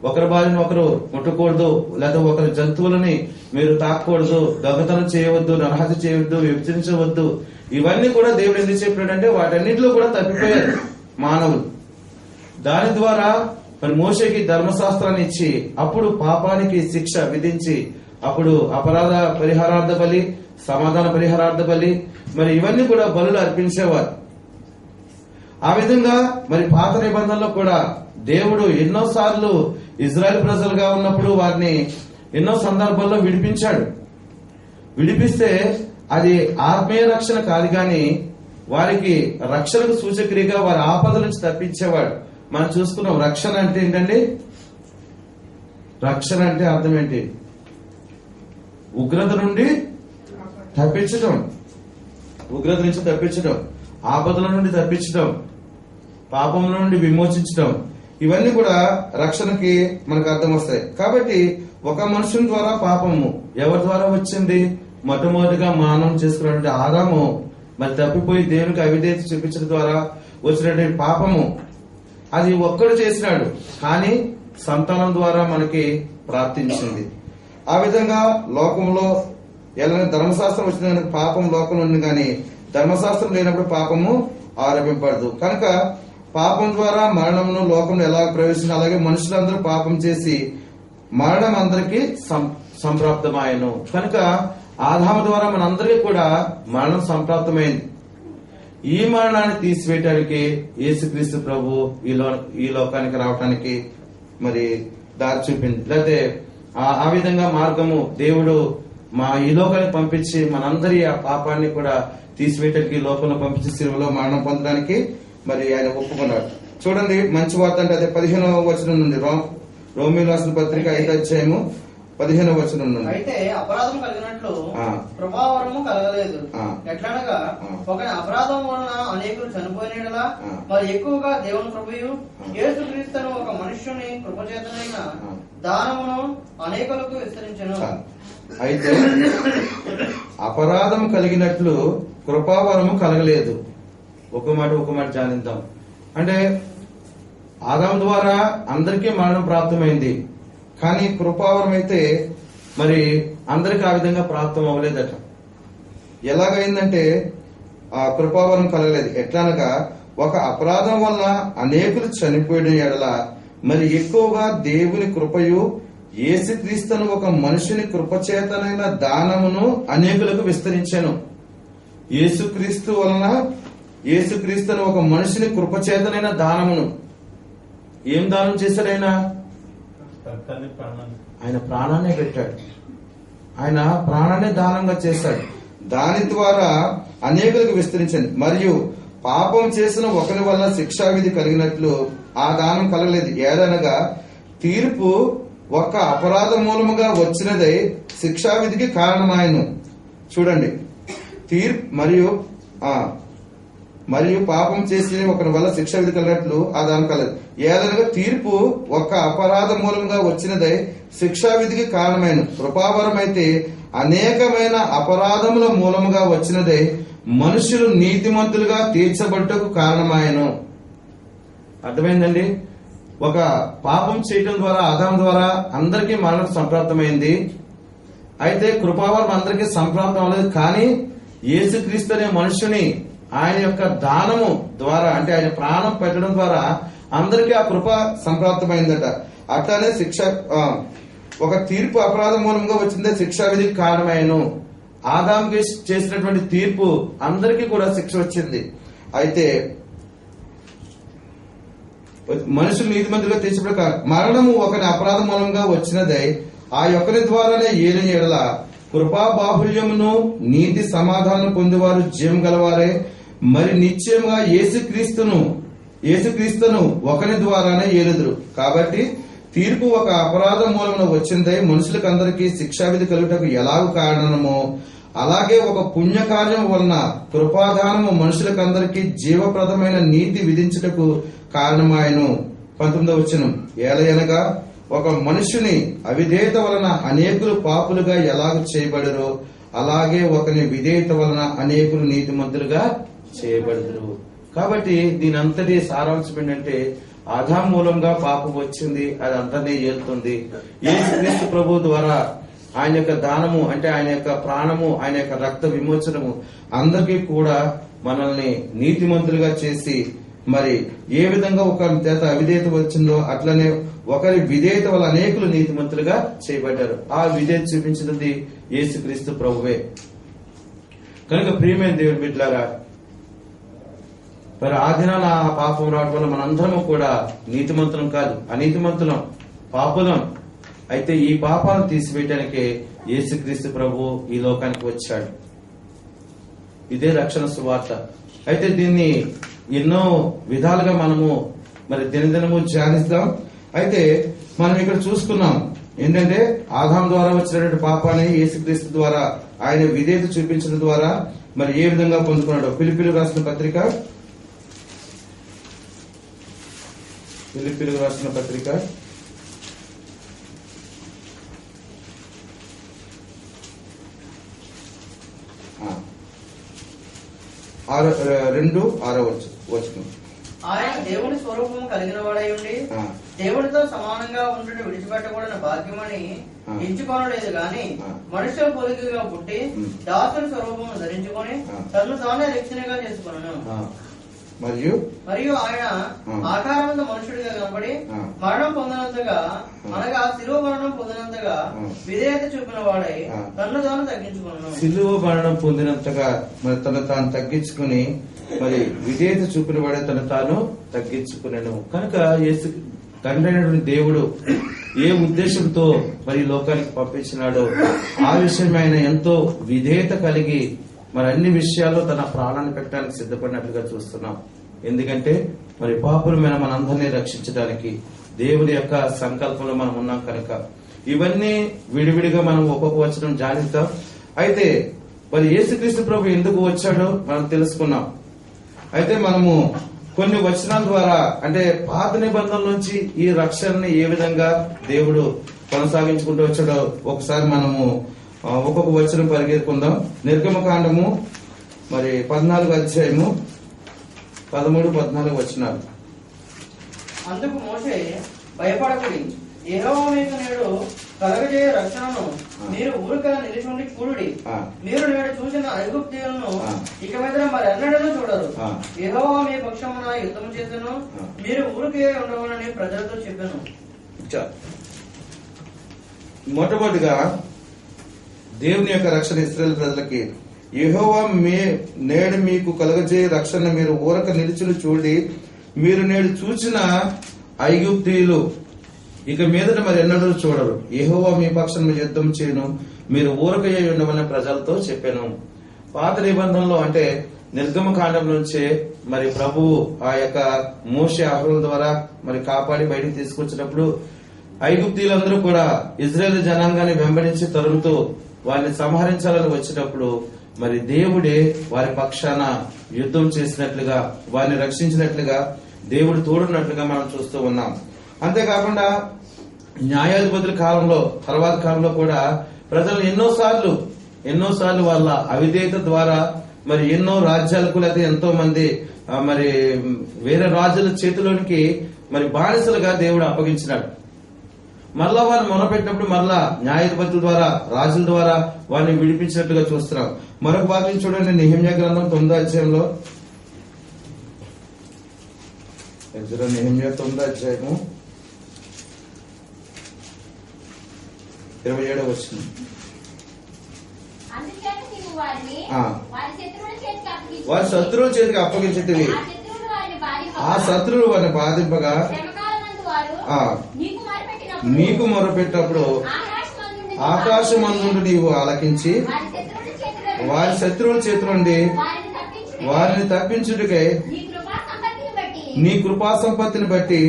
ఒకరి బారిని ఒకరు ముట్టకూడదు, లేదా ఒకరి జంతువులని మీరు తాకూడదు, దొంగతనం చేయవద్దు, నరహత్య చేయవద్దు, విభజించవద్దు. ఇవన్నీ కూడా దేవుడు ఎందుకు చెప్పాడంటే వాటన్నిటిలో కూడా తప్పిపోయారు మానవులు. దాని ద్వారా మరి మోషేకి ధర్మశాస్త్రాన్ని ఇచ్చి అప్పుడు పాపానికి శిక్ష విధించి అప్పుడు అపరాధ పరిహారార్థ బలి, సమాధాన పరిహారార్థ బలి, మరి ఇవన్నీ కూడా బలులు అర్పించేవారు. ఆ విధంగా మరి పాత నిబంధనలో కూడా దేవుడు ఎన్నోసార్లు ఇజ్రాయెల్ ప్రజలుగా ఉన్నప్పుడు వారిని ఎన్నో సందర్భాల్లో విడిపించాడు. విడిపిస్తే అది ఆత్మీయ రక్షణ కాదు గాని వారికి రక్షణకు సూచక్రియగా వారి ఆపద నుంచి తప్పించేవాడు. మనం చూసుకున్నాం రక్షణ అంటే ఏంటండి? రక్షణ అంటే అర్థం ఏంటి? ఉగ్రత నుండి తప్పించడం, ఉగ్రత నుంచి తప్పించడం, ఆపదల నుండి తప్పించడం, పాపం నుండి విమోచించడం, ఇవన్నీ కూడా రక్షణకి మనకు అర్థం వస్తాయి. కాబట్టి ఒక మనుషుని ద్వారా పాపము ఎవరి ద్వారా వచ్చింది? మొట్టమొదటిగా మానవం చేసుకున్నటువంటి ఆదాము మరి తప్పిపోయి దేవునికి అవిధేయత చూపించడం ద్వారా వచ్చినటువంటి పాపము అది ఒక్కడు చేసినాడు, కానీ సంతానం ద్వారా మనకి ప్రాప్తించింది. ఆ విధంగా లోకంలో ఎలా ధర్మశాస్త్రం వచ్చింది కనుక పాపం లోకంలో ఉంది, కానీ ధర్మశాస్త్రం లేనప్పుడు పాపము ఆరోపింపడదు. కనుక పాపం ద్వారా మరణమును లోకంలో ఎలా ప్రవేశించింది, అలాగే మనుషులందరూ పాపం చేసి మరణం అందరికీ సంప్రాప్తమాయను. కనుక ఆదాము ద్వారా మనందరికీ కూడా మరణం సంప్రాప్తమైంది. ఈ మరణాన్ని తీసివేయటానికి యేసుక్రీస్తు ప్రభు ఈ లోకానికి రావటానికి మరి దారి చూపింది. లేకపోతే ఆ విధంగా మార్గము దేవుడు ఈ లోకానికి పంపించి మనందరి ఆ పాపాన్ని కూడా తీసివేయటానికి లోకంలో పంపించి శిలువలో మరణం పొందడానికి మరి ఆయన ఒప్పుకున్నాడు. చూడండి మంచి వార్త అంటే అదే 15వ వచనం నుండి రోమీయులకు రాసిన పత్రిక 5వ అధ్యాయము 15వ వచనం నుండి. అయితే అపరాధం కలిగినట్లు కృపావరము కలగలేదు. ఎట్లనగా ఒకని అపరాధం వలన అనేకులు చనిపోయినలా మరి ఎక్కువగా దేవుని కృపయు యేసుక్రీస్తును ఒక మనుష్యుని కృపచేతనైన దానమును అనేకులకు విస్తరించెను. అయితే అపరాధం కలిగినట్లు కృపావరము కలగలేదు. ఒక మాట ధ్యానిద్దాం. అంటే ఆదాము ద్వారా అందరికీ మరణం ప్రాప్తమైంది, కానీ కృపావరం అయితే మరి అందరికి ఆ విధంగా ప్రాప్తం అవ్వలేదట. ఎలాగైందంటే ఆ కృపావరం కలగలేదు. ఎట్లనగా ఒక అపరాధం వల్ల అనేకులు చనిపోయిన ఎడల మరి ఎక్కువగా దేవుని కృపయు యేసుక్రీస్తును ఒక మనుషుని కృపచేతనైన దానమును అనేకులకు విస్తరించాను. యేసుక్రీస్తును ఒక మనిషిని కృపచేతనైన దానమును ఏం దానం చేశాడు? ఆయన ప్రాణాన్ని పెట్టాడు. ఆయన ప్రాణాన్ని దానంగా చేశాడు. దాని ద్వారా అనేకులకు విస్తరించింది. మరియు పాపం చేసిన ఒకరి వల్ల శిక్షావిధి కలిగినట్లు ఆ దానం కలగలేదు. ఏదనగా తీర్పు ఒక అపరాధ మూలముగా వచ్చినదై శిక్షావిధికి కారణమాయను. చూడండి, తీర్పు మరియు పాపం చేసి ఒకరి వల్ల శిక్షా విధి కలిగినట్లు ఆ దానం కలదు. ఏదనగా తీర్పు ఒక అపరాధ మూలంగా వచ్చినదై శిక్షా విధికి కారణమైన కృపావరం అయితే అనేకమైన అపరాధముల మూలముగా వచ్చినదై మనుషులు నీతిమంతులుగా తీర్చబడుటకు కారణమాయను. అర్థమైందండి? ఒక పాపం చేయడం ద్వారా ఆదాము ద్వారా అందరికీ మరణం సంప్రాప్తమైంది. అయితే కృపావరం అందరికీ సంప్రాప్తం అవ్వలేదు, కానీ యేసుక్రీస్తు అనే మనుషుని ఆయన యొక్క దానము ద్వారా, అంటే ఆయన ప్రాణం పెట్టడం ద్వారా అందరికీ ఆ కృప సంప్రాప్తమైందట. అట్లానే ఒక తీర్పు అపరాధం మూలంగా వచ్చిందే శిక్షా విధికి కారణమైను. ఆదాముకి చేసినటువంటి తీర్పు అందరికీ కూడా శిక్ష వచ్చింది. అయితే మనుషులు నీతిమంతులుగా తీర్చబడక మరణము ఒకరి అపరాధం మూలంగా వచ్చినదై ఆ యొక్కరి ద్వారానే ఏలిన ఎడల కృపా బాహుల్యమును నీతి సమాధానం పొందేవారు జీవం గలవారే మరి నిశ్చయముగా యేసుక్రీస్తును ఒకరి ద్వారానే ఏలుదురు. కాబట్టి తీర్పు ఒక అపరాధం మూలమున వచ్చిందై మనుషులకందరికీ శిక్షావిధి కలుగుటకు ఎలాగూ కారణమో అలాగే ఒక పుణ్యకార్యం వలన కృపాదానము మనుషులకందరికీ జీవప్రదమైన నీతి విధించుటకు కారణమాయను. 19వ వచనం. ఏలయనగా ఒక మనుషుని అవిధేయత వలన అనేకులు పాపులుగా ఎలాగ చేయబడరో అలాగే ఒకని విధేయత వలన అనేకులు నీతిమంతులుగా చేయబడరు. కాబట్టి దీని అంతటి సారాంశం ఏంటంటే ఆదాము మూలంగా పాపం వచ్చింది, అది అందరినీ ఏలుతుంది. యేసుక్రీస్తు ప్రభు ద్వారా ఆయన యొక్క దానము, అంటే ఆయన యొక్క ప్రాణము, ఆయన యొక్క రక్త విమోచనము అందరికీ కూడా మనల్ని నీతిమంతులుగా చేసి, మరి ఏ విధంగా ఒకరి చేత అవిధేయత వచ్చిందో అట్లనే ఒకరి విధేయత వల్ల అనేకులు నీతిమంతులుగా చేయబడ్డారు. ఆ విధేయత చూపించినది యేసుక్రీస్తు ప్రభువే. కనుక ప్రియమైన దేవుని బిడ్డలారా, మరి ఆ దినాన ఆ పాపం రావడం వల్ల మనందరము కూడా నీతిమంతులం కాదు, అనీతిమంతులం, పాపులం. అయితే ఈ పాపాలను తీసివేయడానికి యేసుక్రీస్తు ప్రభు ఈ లోకానికి వచ్చాడు. ఇదే రక్షణ సువార్త. అయితే దీన్ని ఎన్నో విధాలుగా మనము మరి దినదినము ధ్యానిస్తాం. అయితే మనం ఇక్కడ చూసుకున్నాం ఏంటంటే ఆదాం ద్వారా వచ్చినటువంటి పాపాన్ని యేసుక్రీస్తు ద్వారా ఆయన విధేయత చూపించడం ద్వారా మరి ఏ విధంగా పొందుకున్నాడు. ఫిలిప్పీయులకు రాసిన పత్రిక రెండు 6వ వచనం. ఆయన దేవుని స్వరూపము కలిగిన వాడై ఉండి దేవుడితో సమానంగా ఉండి విడిచిపెట్టకూడని భాగ్యమని ఎంచుకోనలేదు గాని మనుష్య పోలికగా పుట్టి దాసుని స్వరూపము ధరించుకొని తను తానే రక్షణగా చేసుకున్నాను. మరియు ఆయన ఆకారవంత మనుషుడిగా కనబడి మరణం పొందినంతగా అనగా శిలువ మరణం పొందినంతగా విధేయత చూపిన వాడై తను తాను తగ్గించుకున్నాను. శిలువ మరణం పొందినంతగా మరి తను తాను తగ్గించుకుని మరి విధేయత చూపిన వాడే తను తాను తగ్గించుకున్నాను. కనుక యేసు తండ్రి అయినటువంటి దేవుడు ఏ ఉద్దేశంతో మరి లోకానికి పంపించినాడో ఆ విషయం ఆయన ఎంతో విధేయత కలిగి మరి అన్ని విషయాల్లో తన ప్రాణాన్ని పెట్టడానికి సిద్ధపడినట్లుగా చూస్తున్నాం. ఎందుకంటే మరి పాపులమైన మనందరినీ రక్షించడానికి దేవుని యొక్క సంకల్పంలో మనం ఉన్నాం కనుక ఇవన్నీ విడివిడిగా మనం ఒక్కొక్క వచనం ధ్యానిస్తాం. అయితే మరి యేసుక్రీస్తు ప్రభు ఎందుకు వచ్చాడో మనం తెలుసుకున్నాం. అయితే మనము కొన్ని వచనాల ద్వారా అంటే పాత నిబంధనల నుంచి ఈ రక్షణని ఏ విధంగా దేవుడు కొనసాగించుకుంటూ వచ్చాడో ఒకసారి మనము ఒక్కొక్క వచనం పరిగెత్తుకుందాం. నిర్గమకాండము మరి 14వ అధ్యాయము 13-14 వచనాలు. అందుకు మోషే, భయపడకుడి, యెహోవా మీకు నేడు కలగజేయ రక్షణను మీరు ఊరిక నిలిచి ఉండి చూడుడి. మీరు నేడు చూసిన ఐగుప్తీయులను ఇక మీద మరి ఎన్నడూ చూడరు. యెహోవా మీ పక్షమున యుద్ధం చేసెను, మీరు ఊరికే ఉండవలని ప్రజలతో చెప్పాను. మొట్టమొదటిగా దేవుని యొక్క రక్షణ ఇశ్రాయేలు ప్రజలకి యెహోవా నేడు మీకు కలుగజేయ రక్షణ మీరు ఊరక నిలిచిన చూడి, మీరు నేడు చూసిన ఐగుప్తీయులు ఇక మీదట మరి ఎన్నడూ చూడరు. యెహోవా మీ పక్షాన యుద్ధం చేయను, మీరు ఊరకయ్యే ఉండమని ప్రజలతో చెప్పాను. పాత నిబంధనలో అంటే నిర్గమకాండం నుంచే మరి ప్రభువు ఆ యొక్క మోషే అహరోను ద్వారా మరి కాపాడి బయటకు తీసుకొచ్చినప్పుడు ఐగుప్తీయులందరూ కూడా ఇజ్రాయేల్ జనాంగాన్ని వెంబడించి తరుముతూ వారిని సంహరించాలని వచ్చినప్పుడు మరి దేవుడే వారి పక్షాన యుద్ధం చేసినట్లుగా వారిని రక్షించినట్లుగా దేవుడు తోడున్నట్లుగా మనం చూస్తూ ఉన్నాం. అంతేకాకుండా న్యాయాధిపతుల కాలంలో తర్వాత కాలంలో కూడా ప్రజలు ఎన్నోసార్లు వాళ్ళ అవిధేయత ద్వారా మరి ఎన్నో రాజ్యాలకు లేదా ఎంతో మంది మరి వేరే రాజుల చేతిలోనికి మరి బానిసలుగా దేవుడు అప్పగించినాడు. మరలా వారిని మొనపెట్టినప్పుడు మరలా న్యాయాధిపతుల ద్వారా రాజుల ద్వారా వారిని విడిపించినట్టుగా చూస్తున్నాం. మరొక వాక్యం చూడండి, నెహెమ్యా గ్రంథం 9వ అధ్యాయంలో. నెహెమ్యా 9వ అధ్యాయము 27వ వచనం. వారి శత్రువుల చేతికి అప్పగించేటివి, ఆ శత్రువులు వారిని బాధింపగా నీకు మొరపెట్టినప్పుడు ఆకాశమందుండి నీవు ఆలకించి వారి శత్రువుల చేతి నుండి వారిని తప్పించుటకై నీ కృపా సంపత్తిని బట్టి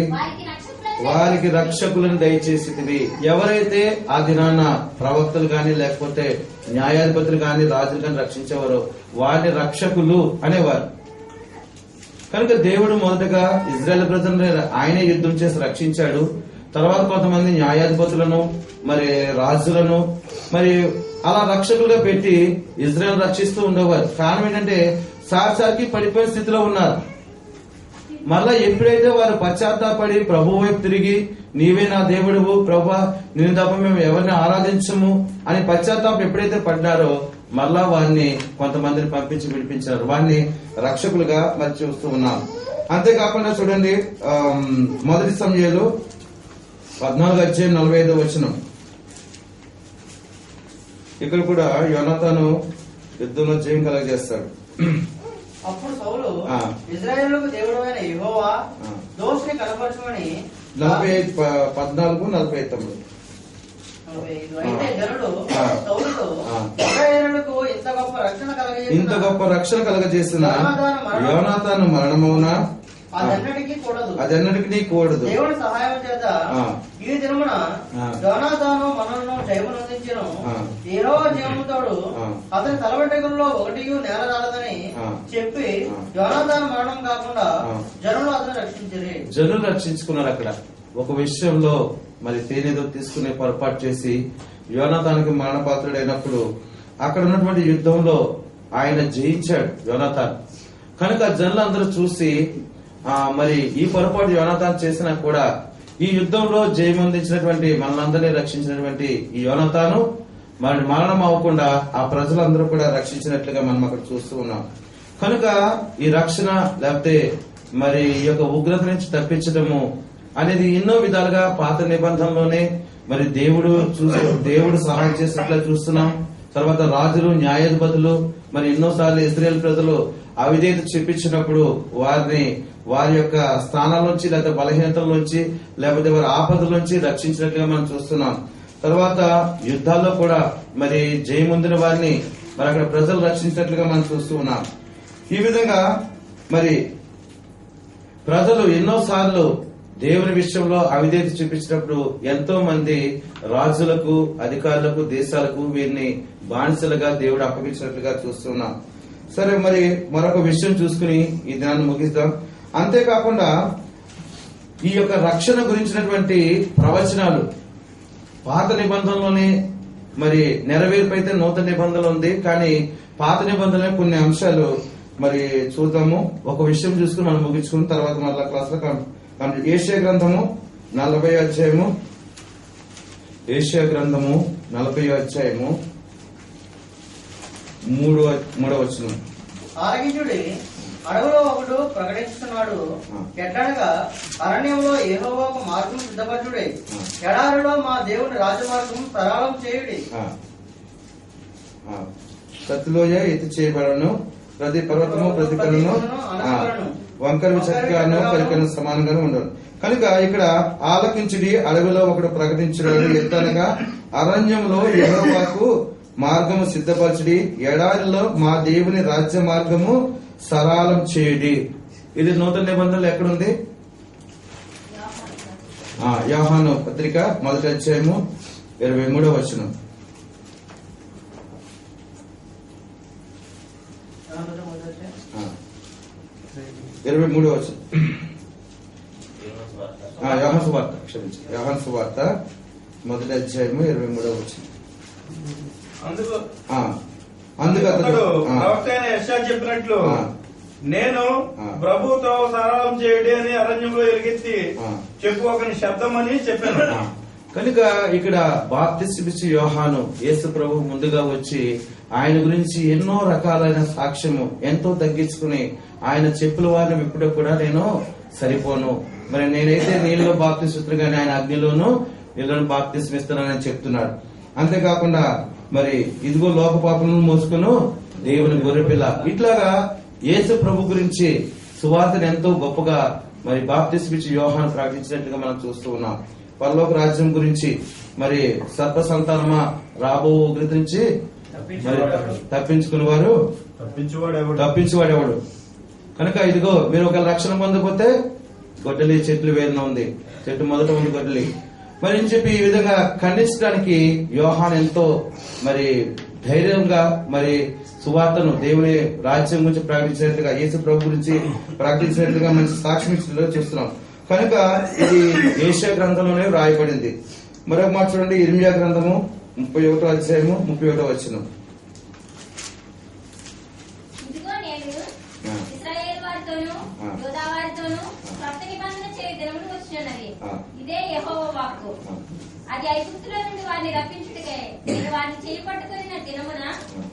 వారికి రక్షకులను దయచేసితివి. ఎవరైతే ఆ దినాన ప్రవక్తలు గాని లేకపోతే న్యాయాధిపతులు గాని రాజులు గాని రక్షించేవారో వారిని రక్షకులు అనేవారు. కనుక దేవుడు మొదటగా ఇజ్రాయెల్ ప్రజలను ఆయనే యుద్ధం చేసి రక్షించాడు. తర్వాత కొంతమంది న్యాయాధిపతులను మరి రాజులను మరి అలా రక్షకులుగా పెట్టి ఇజ్రాయెల్ రక్షిస్తూ ఉండేవారు. కారణం ఏంటంటే సాక్షాత్కి పడిపోయిన స్థితిలో ఉన్నారు. మరలా ఎప్పుడైతే వారు పశ్చాత్తాపడి ప్రభు వైపు తిరిగి నీవే నా దేవుడువు ప్రభా, నేను తప్ప మేము ఎవరిని ఆరాధించము అని పశ్చాత్తాపం ఎప్పుడైతే పడ్డారో మరలా వారిని కొంతమందిని పంపించి విడిపించారు. వారిని రక్షకులుగా మరి చూస్తూ ఉన్నాం. అంతేకాకుండా చూడండి, మొదటి సమయాలు 14వ అధ్యాయం 45వ వచనం. ఇక్కడ కూడా యోనాతాను యుద్ధంలో జయం కలగజేస్తాడు. అప్పుడు సౌలు ఇశ్రాయేలుకు దేవుడైన యెహోవా దోషిని కనపరచమని 14:45 అయితే జనులు ఆ. సౌలుతో ఆ. ఇశ్రాయేలులకు ఇంత గొప్ప రక్షణ కలగజేసిన యోనాతాను మరణమవునా అదన్నిటికీ కూడదు. అదన్నిటికీ కూడదు. దేవుని సహాయం చేత ఆ. ఈ దినమున ఆ. యోనాతాను మనలను జయమునందించెను. ఆ. యెహోవా జీవముతోడు ఆ. అతని తల వెంట్రుకల్లో ఒకటి నేల రాలదని ఆ. చెప్పి ఆ. యోనాతాను మరణం కాకుండా ఆ. జనులు అతను రక్షించరు. జనులు రక్షించుకున్నారు. అక్కడ ఒక విషయంలో మరి తేనేదో తీసుకునే పొరపాటు చేసి యోనాతానికి మరణపాత్రుడైనప్పుడు అక్కడ ఉన్నటువంటి యుద్ధంలో ఆయన జయించాడు యోనాతాన్. కనుక జనులందరూ చూసి మరి ఈ పొరపాటు యోనాతాన్ చేసినా కూడా ఈ యుద్ధంలో జయమందించినటువంటి మనలందరినీ రక్షించినటువంటి ఈ యోనాతాను మరి మరణం అవ్వకుండా ఆ ప్రజలందరూ కూడా రక్షించినట్లుగా మనం అక్కడ చూస్తూ ఉన్నాం. కనుక ఈ రక్షణ లేకపోతే మరి ఈ యొక్క ఉగ్రత నుంచి తప్పించడము అనేది ఎన్నో విధాలుగా పాత నిబంధనలోనే మరి దేవుడు సహాయం చేసినట్లుగా చూస్తున్నాం. తర్వాత రాజులు న్యాయాధిపతులు మరి ఎన్నోసార్లు ఇశ్రాయేలు ప్రజలు అవిధేయత చూపించినప్పుడు వారి యొక్క స్థానాల నుంచి లేకపోతే బలహీనతల నుంచి లేకపోతే వారి ఆపదల నుంచి రక్షించినట్లుగా మనం చూస్తున్నాం. తర్వాత యుద్ధాల్లో కూడా మరి జయముందిన వారిని మరి అక్కడ ప్రజలు రక్షించినట్లుగా మనం చూస్తూ ఉన్నాం. ఈ విధంగా మరి ప్రజలు ఎన్నోసార్లు దేవుని విషయంలో అవిధేయత చూపించినప్పుడు ఎంతో మంది రాజులకు అధికారులకు దేశాలకు వీరిని బానిసలుగా దేవుడు అప్పగించినట్లుగా చూస్తున్నాం. సరే, మరి మరొక విషయం చూసుకుని ఈ దినాన్ని ముగిద్దాం. అంతేకాకుండా ఈ యొక్క రక్షణ గురించినటువంటి ప్రవచనాలు పాత నిబంధనలోనే మరి నెరవేర్పైతే నూతన నిబంధనలు ఉంది. కానీ పాత నిబంధనలో కొన్ని అంశాలు మరి చూద్దాము. ఒక విషయం చూసుకుని మనం ముగించుకున్న తర్వాత మళ్ళా క్లాస్ లో ఏషియా గ్రంథము 40వ అధ్యాయము, ఏషియా గ్రంథము 40వ అధ్యాయము 3వ వచనం. ఆలకించుడి, అడవిలో ఒకడు ప్రకటిస్తున్నాడు. ఎట్లనగా అరణ్యంలో యెహోవాకు మార్గం సిద్ధపరచుడి, ఎడారిలో మా దేవుని రాజమార్గం సరళం చేయుడి. సత్తులోయ ఎత్తి చేయబడను, ప్రతి పర్వతము ప్రతి కన్నును వంకర విచక్షణను కలికను సమానంగానే ఉండను. కనుక ఇక్కడ ఆలకించుడి, అడవిలో ఒకడు ప్రకటించుడు, ఎత్తనగా అరణ్యంలో యెహోవాకు మార్గము సిద్ధపరచుడి, ఎడారిలో మా దేవుని రాజ్య మార్గము సరళం చేయుడి. ఇది నూతన నిబంధనలు ఎక్కడుంది? యోహాను పత్రిక 1వ అధ్యాయము 23వ వచనం. యోహాను సువార్త, క్షమించి, యోహాను సువార్త 1వ అధ్యాయము 23వ వచనం. అందుకు ప్రవక్త అయిన యెషయా చెప్పినట్లు, నేను ప్రభుతో సరళం చేయడి అని అరణ్యంలో ఎలుగెత్తి చెప్పు ఒకని శబ్దం అని చెప్పాను. కనుక ఇక్కడ బాప్తిస్మిచ్చి యోహాను యేసు ప్రభు ముందుగా వచ్చి ఆయన గురించి ఎన్నో రకాలైన సాక్ష్యము ఎంతో తగ్గించుకుని ఆయన చెప్పుల వారిని ఇప్పుడు కూడా నేను సరిపోను, మరి నేనైతే నీళ్ళలో బాప్తిస్తున్నాను, ఆయన అగ్నిలోను నీళ్ళను బాప్తిస్మిస్తానని చెప్తున్నాడు. అంతేకాకుండా మరి ఇదిగో లోక పాపలను మోసుకును దేవుని గొర్రెపిల్ల, ఇట్లాగా యేసు ప్రభు గురించి సువార్తను ఎంతో గొప్పగా మరి బాప్తిస్మిచ్చి యోహాను ప్రకటించినట్టుగా మనం చూస్తూ ఉన్నాం. పరలోక రాజ్యం గురించి మరి సర్ప సంతానమా రాబో ఉగ్రత నుంచి మరి తప్పించుకుని వారు తప్పించువాడేవాడు. కనుక ఇదిగో మీరు ఒక రక్షణ పొందకపోతే గొడ్డలి చెట్లు వేరున ఉంది, చెట్టు మొదట ఉంది గొడ్డలి మరి అని చెప్పి ఈ విధంగా ఖండించడానికి యోహాను ఎంతో మరి ధైర్యంగా మరి సువార్తను దేవుని రాజ్యం గురించి ప్రకటించినట్లుగా యేసు ప్రభు గురించి ప్రకటించినట్లుగా మంచి సాక్ష్యం ఇచ్చినట్లుగా చూస్తున్నాం. కనుక ఇది యెషయా గ్రంథంలోనే రాయబడింది. మరొక మాట చూడండి, ఇర్మియా గ్రంథము 31వ అధ్యాయము 31వ వచనం. ఇదిగో నేను ఇశ్రాయేలు వారితోను యూదా వారితోను కొత్త నిబంధన చేయు దినములు వచ్చినవి, ఇదే యెహోవా వాక్కు. అది ఐగుప్తులో నుండి వారిని రప్పించుటకే నేను వారిని చేపట్టుకున్న దినమున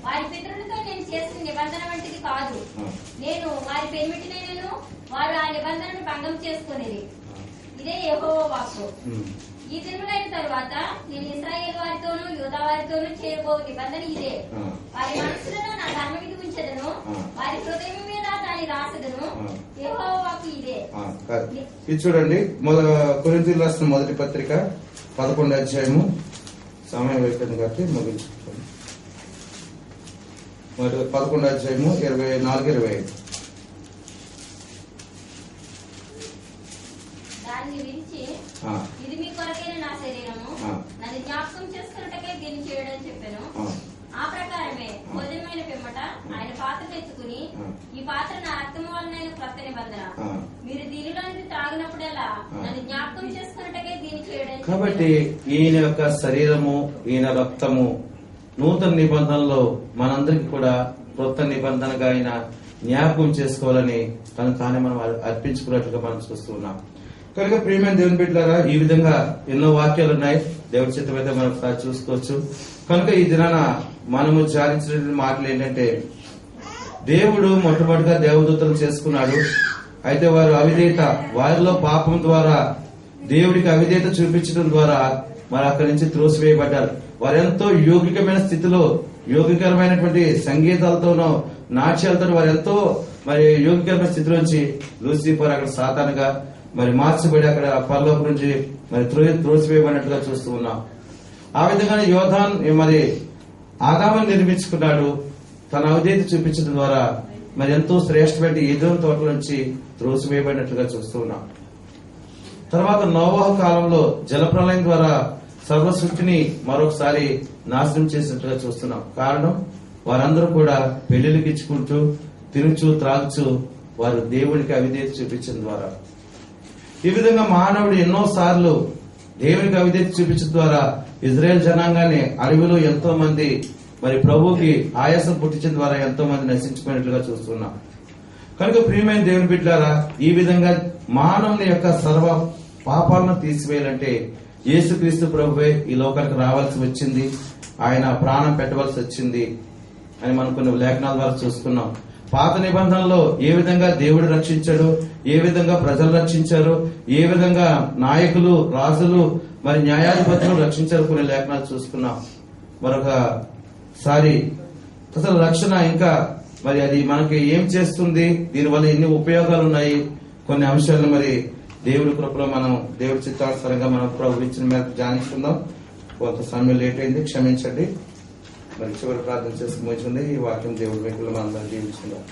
వారి పితరులతో నేను చేసిన నిబంధన వంటిది కాదు. నేను వారి పెనిమిటినైనను వారు ఆ నిబంధనను భంగం చేసుకునేది, ఇదే యెహోవా వాక్కు. ఈ దినములైన తరువాత నేను ఇశ్రాయేలు వారితోను యూదా వారితోను చేయబో నిబంధన ఇదే, వారి మనసులలో నా ధర్మ విధి ఉంచెదను, వారి హృదయం మీద దాన్ని రాసెదను, యెహోవా వాక్కు ఇదే. ఇది చూడండి, కొరింథీయులకు రాసిన మొదటి పత్రిక 11వ అధ్యాయము సమయం అయిపోయింది కాబట్టి ముగించుకుంటాం. మరి 11వ అధ్యాయము 24-25. దాన్ని విరిచి ఆ, ఇది మీ కొరకైన నా శరీరము, ఆ. నన్ను జ్ఞాపకం చేసుకున్నట్టుగా దీన్ని చేయడం చెప్పాను. ఆ, ఆ ప్రకారమే భోజనమైన పిమ్మట ఆయన పాత్ర తెచ్చుకుని, ఈ పాత్ర నా రక్తము వలన క్రొత్త నిబంధన, ఆ. మీరు దీనిలో నుంచి త్రాగినప్పుడల్లా నన్ను జ్ఞాపకం చేసుకున్నట్టుగా దీన్ని చేయడం కాబట్టి ఈయన యొక్క శరీరము, ఈయన రక్తము నూతన నిబంధనలో మనందరికి కూడా కొత్త నిబంధనగా ఆయన జ్ఞాపకం చేసుకోవాలని తను తానే మనం అర్పించుకున్నట్లుగా మనం చూస్తూ ఉన్నాం. కనుక ప్రియమైన దేవుని బిడ్డలారా, ఈ విధంగా ఎన్నో వాక్యాలు ఉన్నాయి. దేవుడి చిత్తమైతే మనం ఒకసారి చూసుకోవచ్చు. కనుక ఈ దినాన మనము ధ్యానించిన మాటలు ఏంటంటే, దేవుడు మొట్టమొదటిగా దేవదూతలు చేసుకున్నాడు. అయితే వారు అవిధేయత, వారిలో పాపం ద్వారా దేవుడికి అవిధేయత చూపించడం ద్వారా మరి అక్కడి నుంచి త్రోసివేయబడ్డారు. వారెంతో యోగికమైన స్థితిలో, యోగికరమైనటువంటి సంగీతాలతోనో నాట్యాలతో వారు ఎంతో మరి యోగికరమైన స్థితిలోంచి లూసిఫర్ అక్కడ సాతానుగా మరి మార్చబడి అక్కడ పరలోకం నుంచి మరి త్రోసివేయబడినట్లుగా చూస్తూ ఉన్నాం. ఆ విధంగానే యోధాన్ మరి ఆదామును నిర్మించుకున్నాడు. తన అవిధేయత చూపించడం ద్వారా మరి ఎంతో శ్రేష్టమైన ఏదోని తోట నుంచి త్రోసివేయబడినట్లుగా చూస్తూ ఉన్నాం. తర్వాత నోవహు కాలంలో జలప్రలయం ద్వారా సర్వసృష్టిని మరొకసారి నాశనం చేసినట్లుగా చూస్తున్నాం. కారణం, వారందరూ కూడా పెళ్లిళ్ళకి ఇచ్చుకుంటూ తిరుగుచూ త్రాగుచూ వారు దేవునికి అవిధేయత చూపించడం ద్వారా, ఈ విధంగా మానవుడు ఎన్నో సార్లు దేవునికి అవిధేయత చూపించడం ద్వారా ఇజ్రాయెల్ జనాంగాన్ని అడవిలో ఎంతో మంది మరి ప్రభువుకి ఆయాసం పుట్టించడం ద్వారా ఎంతో మంది నశించిపోయినట్లుగా చూస్తున్నాం. కనుక ప్రియమైన దేవుని బిడ్డలారా, ఈ విధంగా మానవుని యొక్క సర్వ పాపాలను తీసివేయాలంటే యేసుక్రీస్తు ప్రభువే ఈ లోకానికి రావాల్సి వచ్చింది, ఆయన ప్రాణం పెట్టవలసి వచ్చింది అని మనం కొన్ని లేఖనాల ద్వారా చూసుకున్నాం. పాత నిబంధనలో ఏ విధంగా దేవుడు రక్షించాడు, ఏ విధంగా ప్రజలు రక్షించారు, ఏ విధంగా నాయకులు, రాజులు మరి న్యాయాధిపతులు రక్షించారు కొన్ని లేఖనాలు చూసుకున్నాం. మరొకసారి అసలు రక్షణ ఇంకా మరి అది మనకి ఏం చేస్తుంది, దీనివల్ల ఎన్ని ఉపయోగాలు ఉన్నాయి, కొన్ని అంశాలను మరి దేవుడి కృపలో మనం దేవుడి చిత్తానుసారంగా మనం ప్రభు ఇచ్చిన మీద ధ్యానించుకుందాం. కొంత సమయం లేట్ అయింది, క్షమించండి. మరి చివరి ప్రార్థన చేసుకుని ఈ వాక్యం దేవుడి వ్యక్తులు మనందరం జీవించుకుందాం.